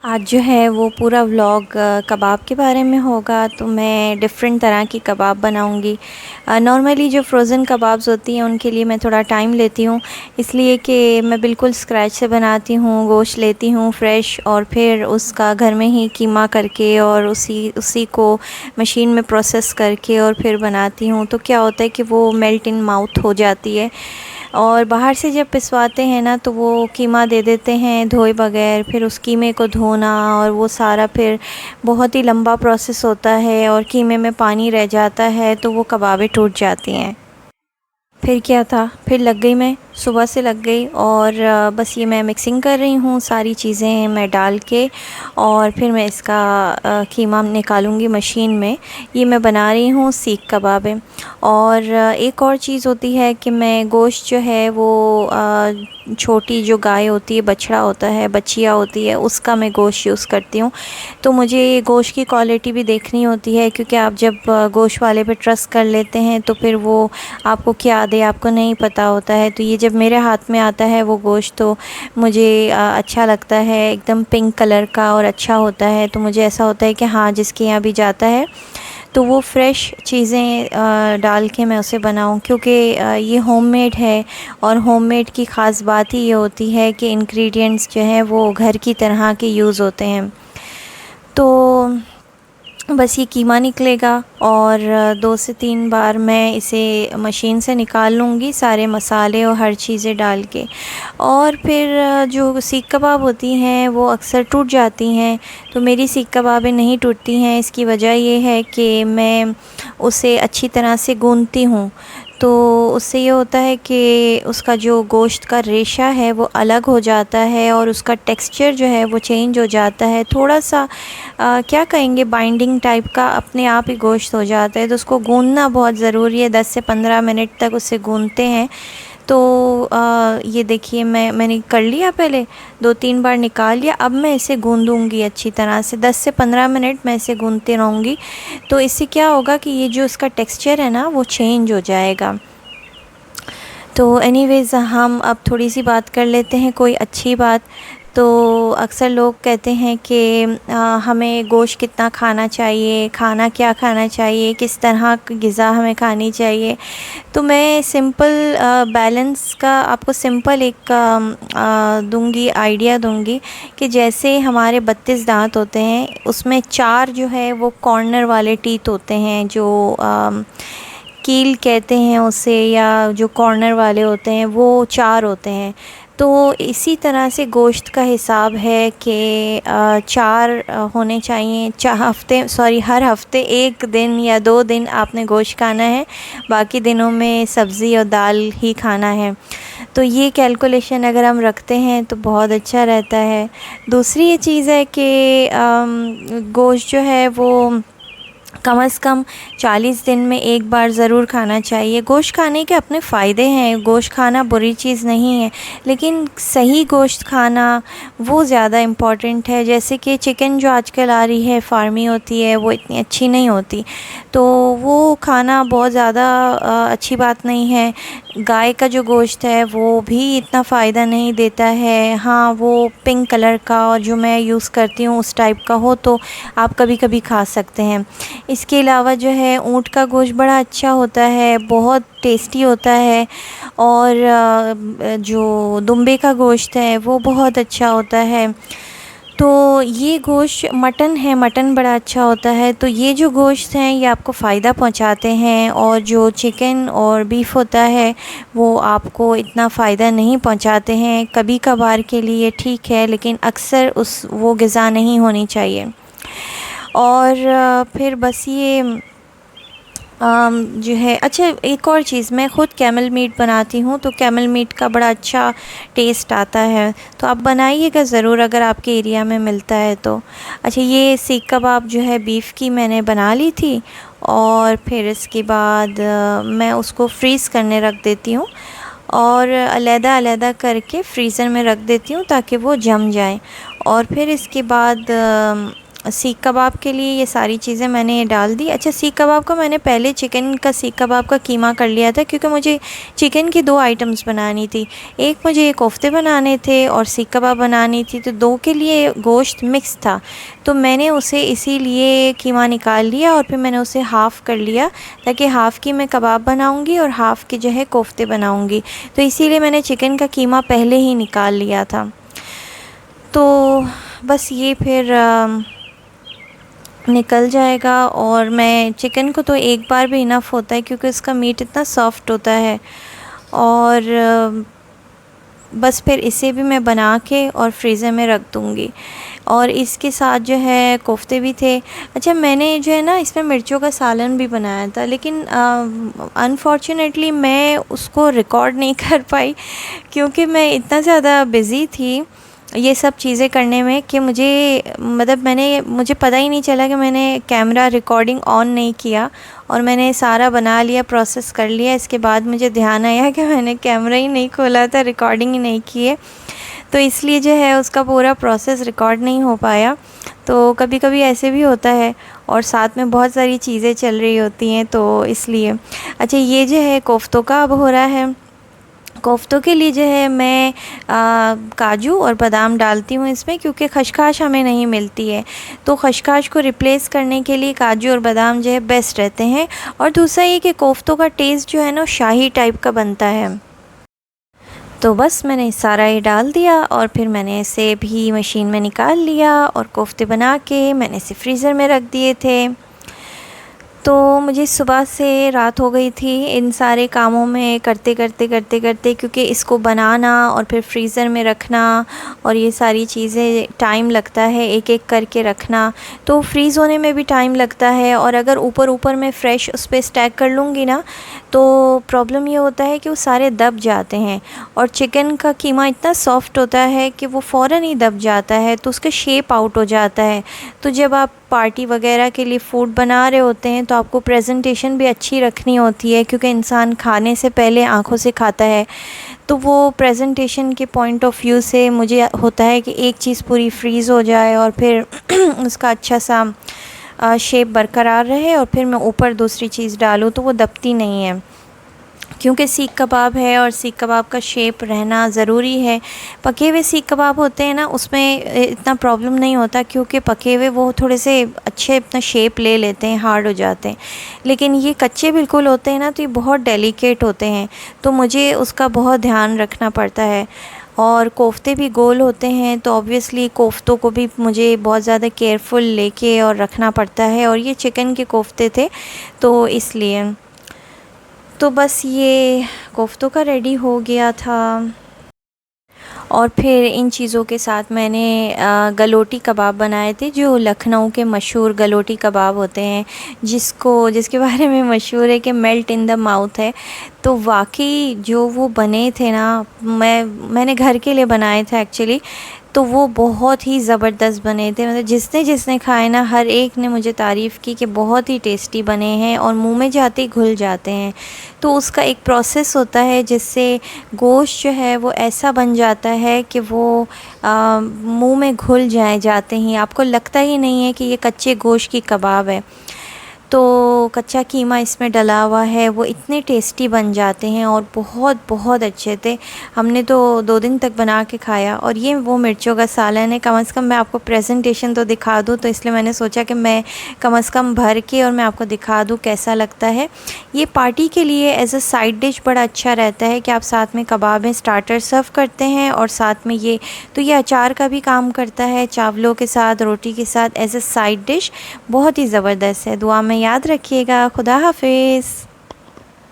आज जो है वो पूरा व्लॉग कबाब के बारे में होगा। तो मैं डिफ़रेंट तरह की कबाब बनाऊंगी। नॉर्मली जो फ्रोज़न कबाब्स होती हैं उनके लिए मैं थोड़ा टाइम लेती हूँ, इसलिए कि मैं बिल्कुल स्क्रैच से बनाती हूँ। गोश्त लेती हूँ फ़्रेश और फिर उसका घर में ही कीमा करके और उसी को मशीन में प्रोसेस करके और फिर बनाती हूँ। तो क्या होता है कि वो मेल्ट इन माउथ हो जाती है। और बाहर से जब पिसवाते हैं ना तो वो कीमा दे देते हैं धोए बगैर, फिर उस कीमे को धोना और वो सारा फिर बहुत ही लंबा प्रोसेस होता है और कीमे में पानी रह जाता है तो वो कबाबें टूट जाती हैं। फिर क्या था, फिर लग गई मैं, सुबह से लग गई और बस ये मैं मिक्सिंग कर रही हूँ, सारी चीज़ें मैं डाल के और फिर मैं इसका कीमा निकालूंगी मशीन में। ये मैं बना रही हूँ सीख कबाबें। और एक और चीज़ होती है कि मैं गोश्त जो है वो छोटी जो गाय होती है, बछड़ा होता है, बछिया होती है, उसका मैं गोश्त यूज़ करती हूँ। तो मुझे गोश्त की क्वालिटी भी देखनी होती है, क्योंकि आप जब गोश्त वाले पे ट्रस्ट कर लेते हैं तो फिर वो आपको क्या दे आपको नहीं पता होता है। तो ये जब मेरे हाथ में आता है वो गोश्त तो मुझे अच्छा लगता है, एकदम पिंक कलर का और अच्छा होता है। तो मुझे ऐसा होता है कि हाँ, जिसके यहाँ भी जाता है तो वो फ्रेश चीज़ें डाल के मैं उसे बनाऊं, क्योंकि ये होममेड है। और होममेड की ख़ास बात ही ये होती है कि इंग्रेडिएंट्स जो हैं वो घर की तरह के यूज़ होते हैं। तो बस ये कीमा निकलेगा और 2 से 3 बार मैं इसे मशीन से निकाल लूँगी, सारे मसाले और हर चीज़ें डाल के। और फिर जो सीख कबाब होती हैं वो अक्सर टूट जाती हैं, तो मेरी सीख कबाबें नहीं टूटती हैं। इसकी वजह ये है कि मैं उसे अच्छी तरह से गूँथती हूँ। तो उससे ये होता है कि उसका जो गोश्त का रेशा है वो अलग हो जाता है और उसका टेक्सचर जो है वो चेंज हो जाता है। थोड़ा सा क्या कहेंगे, बाइंडिंग टाइप का अपने आप ही गोश्त हो जाता है। तो उसको गूँथना बहुत ज़रूरी है, 10 से 15 मिनट तक उसे गूँथते हैं। तो ये देखिए मैंने कर लिया, पहले 2-3 बार निकाल लिया। अब मैं इसे गूँधूँगी अच्छी तरह से, 10 से 15 मिनट मैं इसे गूँथती रहूँगी। तो इससे क्या होगा कि ये जो इसका टेक्सचर है ना वो चेंज हो जाएगा। तो एनीवेज़ हम अब थोड़ी सी बात कर लेते हैं कोई अच्छी बात। तो अक्सर लोग कहते हैं कि हमें गोश्त कितना खाना चाहिए, खाना क्या खाना चाहिए, किस तरह की ग़िज़ा हमें खानी चाहिए। तो मैं सिंपल बैलेंस का आपको सिंपल एक दूंगी, आइडिया दूंगी कि जैसे हमारे 32 दांत होते हैं, उसमें 4 जो है वो कॉर्नर वाले टीथ होते हैं, जो कील कहते हैं उसे, या जो कॉर्नर वाले होते हैं वो 4 होते हैं। तो इसी तरह से गोश्त का हिसाब है कि 4 होने चाहिए। हर हफ्ते 1 दिन या 2 दिन आपने गोश्त खाना है, बाकी दिनों में सब्ज़ी और दाल ही खाना है। तो ये कैलकुलेशन अगर हम रखते हैं तो बहुत अच्छा रहता है। दूसरी ये चीज़ है कि गोश्त जो है वो कम से कम 40 दिन में 1 बार ज़रूर खाना चाहिए। गोश्त खाने के अपने फ़ायदे हैं, गोश्त खाना बुरी चीज़ नहीं है, लेकिन सही गोश्त खाना वो ज़्यादा इम्पॉर्टेंट है। जैसे कि चिकन जो आजकल आ रही है, फार्मी होती है, वो इतनी अच्छी नहीं होती, तो वो खाना बहुत ज़्यादा अच्छी बात नहीं है। गाय का जो गोश्त है वो भी इतना फ़ायदा नहीं देता है। हाँ, वो पिंक कलर का और जो मैं यूज़ करती हूँ उस टाइप का हो तो आप कभी कभी खा सकते हैं। इसके अलावा जो है ऊँट का गोश्त बड़ा अच्छा होता है, बहुत टेस्टी होता है। और जो दुम्बे का गोश्त है वो बहुत अच्छा होता है। तो ये गोश्त, मटन है, मटन बड़ा अच्छा होता है। तो ये जो गोश्त हैं ये आपको फ़ायदा पहुंचाते हैं, और जो चिकन और बीफ होता है वो आपको इतना फ़ायदा नहीं पहुंचाते हैं। कभी कभार के लिए ठीक है, लेकिन अक्सर वो ग़िज़ा नहीं होनी चाहिए। और फिर बस ये जो है, अच्छा एक और चीज़, मैं ख़ुद कैमल मीट बनाती हूँ, तो कैमल मीट का बड़ा अच्छा टेस्ट आता है। तो आप बनाइएगा ज़रूर अगर आपके एरिया में मिलता है तो। अच्छा, ये सीख कबाब जो है बीफ की मैंने बना ली थी, और फिर इसके बाद मैं उसको फ्रीज़ करने रख देती हूँ, और अलग-अलग करके फ्रीज़र में रख देती हूँ ताकि वो जम जाए। और फिर इसके बाद सीख कबाब के लिए ये सारी चीज़ें मैंने डाल दी। अच्छा, सीख कबाब का मैंने पहले चिकन का सीख कबाब का कीमा कर लिया था, क्योंकि मुझे चिकन की 2 आइटम्स बनानी थी। एक मुझे कोफ्ते बनाने थे और सीख कबाब बनानी थी, तो 2 के लिए गोश्त मिक्स था। तो मैंने उसे इसीलिए कीमा निकाल लिया और फिर मैंने उसे हाफ़ कर लिया, ताकि हाफ़ की मैं कबाब बनाऊँगी और हाफ़ के जो है कोफ्ते बनाऊँगी। तो इसीलिए मैंने चिकन का कीमा पहले ही निकाल लिया था। तो बस ये फिर निकल जाएगा। और मैं चिकन को तो एक बार भी इनफ होता है, क्योंकि इसका मीट इतना सॉफ्ट होता है। और बस फिर इसे भी मैं बना के और फ्रीज़र में रख दूँगी। और इसके साथ जो है कोफ्ते भी थे। अच्छा, मैंने जो है ना इसमें मिर्चों का सालन भी बनाया था, लेकिन अनफॉर्चुनेटली मैं उसको रिकॉर्ड नहीं कर पाई, क्योंकि मैं इतना ज़्यादा बिज़ी थी ये सब चीज़ें करने में कि मुझे पता ही नहीं चला कि मैंने कैमरा रिकॉर्डिंग ऑन नहीं किया, और मैंने सारा बना लिया, प्रोसेस कर लिया। इसके बाद मुझे ध्यान आया कि मैंने कैमरा ही नहीं खोला था, रिकॉर्डिंग ही नहीं की है, तो इसलिए जो है उसका पूरा प्रोसेस रिकॉर्ड नहीं हो पाया। तो कभी कभी ऐसे भी होता है, और साथ में बहुत सारी चीज़ें चल रही होती हैं, तो इसलिए। अच्छा, ये जो है कोफ्तों का अब हो रहा है। कोफ्तों के लिए जो है मैं काजू और बादाम डालती हूँ इसमें, क्योंकि खशखाश हमें नहीं मिलती है, तो खशखाश को रिप्लेस करने के लिए काजू और बादाम जो है बेस्ट रहते हैं। और दूसरा ये कि कोफ्तों का टेस्ट जो है ना शाही टाइप का बनता है। तो बस मैंने सारा ये डाल दिया और फिर मैंने इसे भी मशीन में निकाल लिया, और कोफ्ते बना के मैंने इसे फ्रीज़र में रख दिए थे। तो मुझे सुबह से रात हो गई थी इन सारे कामों में करते करते, क्योंकि इसको बनाना और फिर फ्रीज़र में रखना और ये सारी चीज़ें टाइम लगता है, एक एक करके रखना, तो फ्रीज़ होने में भी टाइम लगता है। और अगर ऊपर मैं फ़्रेश उस पर स्टैक कर लूँगी ना, तो प्रॉब्लम ये होता है कि वो सारे दब जाते हैं। और चिकन का कीमा इतना सॉफ्ट होता है कि वो फ़ौरन ही दब जाता है, तो उसका शेप आउट हो जाता है। तो जब आप पार्टी वगैरह के लिए फ़ूड बना रहे होते हैं, तो आपको प्रेजेंटेशन भी अच्छी रखनी होती है, क्योंकि इंसान खाने से पहले आँखों से खाता है। तो वो प्रेजेंटेशन के पॉइंट ऑफ व्यू से मुझे होता है कि एक चीज़ पूरी फ्रीज़ हो जाए और फिर उसका अच्छा सा शेप बरकरार रहे, और फिर मैं ऊपर दूसरी चीज़ डालूँ तो वो दबती नहीं है, क्योंकि सीख कबाब है और सीख कबाब का शेप रहना ज़रूरी है। पके हुए सीख कबाब होते हैं ना, उसमें इतना प्रॉब्लम नहीं होता, क्योंकि पके हुए वो थोड़े से अच्छे अपना शेप ले लेते हैं, हार्ड हो जाते हैं। लेकिन ये कच्चे बिल्कुल होते हैं ना, तो ये बहुत डेलिकेट होते हैं, तो मुझे उसका बहुत ध्यान रखना पड़ता है। और कोफ्ते भी गोल होते हैं, तो ऑब्वियसली कोफ्तों को भी मुझे बहुत ज़्यादा केयरफुल लेके और रखना पड़ता है। और ये चिकन के कोफ्ते थे, तो इसलिए। तो बस ये कोफ्तों का रेडी हो गया था। और फिर इन चीज़ों के साथ मैंने गलोटी कबाब बनाए थे, जो लखनऊ के मशहूर गलोटी कबाब होते हैं, जिसके बारे में मशहूर है कि मेल्ट इन द माउथ है। तो वाकई जो वो बने थे ना, मैंने घर के लिए बनाए थे एक्चुअली, तो वो बहुत ही ज़बरदस्त बने थे। मतलब जिसने खाए ना, हर एक ने मुझे तारीफ़ की कि बहुत ही टेस्टी बने हैं और मुंह में जाते ही घुल जाते हैं। तो उसका एक प्रोसेस होता है जिससे गोश्त जो है वो ऐसा बन जाता है कि वो मुंह में घुल जाते ही आपको लगता ही नहीं है कि ये कच्चे गोश्त की कबाब है। तो कच्चा कीमा इसमें डला हुआ है, वो इतने टेस्टी बन जाते हैं और बहुत बहुत अच्छे थे। हमने तो 2 दिन तक बना के खाया। और ये वो मिर्चों का सालन है, कम से कम मैं आपको प्रेजेंटेशन तो दिखा दूँ, तो इसलिए मैंने सोचा कि मैं कम से कम भर के और मैं आपको दिखा दूँ कैसा लगता है। ये पार्टी के लिए एज अ साइड डिश बड़ा अच्छा रहता है कि आप साथ में कबाब में स्टार्टर सर्व करते हैं, और साथ में ये अचार का भी काम करता है, चावलों के साथ, रोटी के साथ एज अ साइड डिश बहुत ही ज़बरदस्त है। दुआ में याद रखिएगा। खुदा हाफिज़।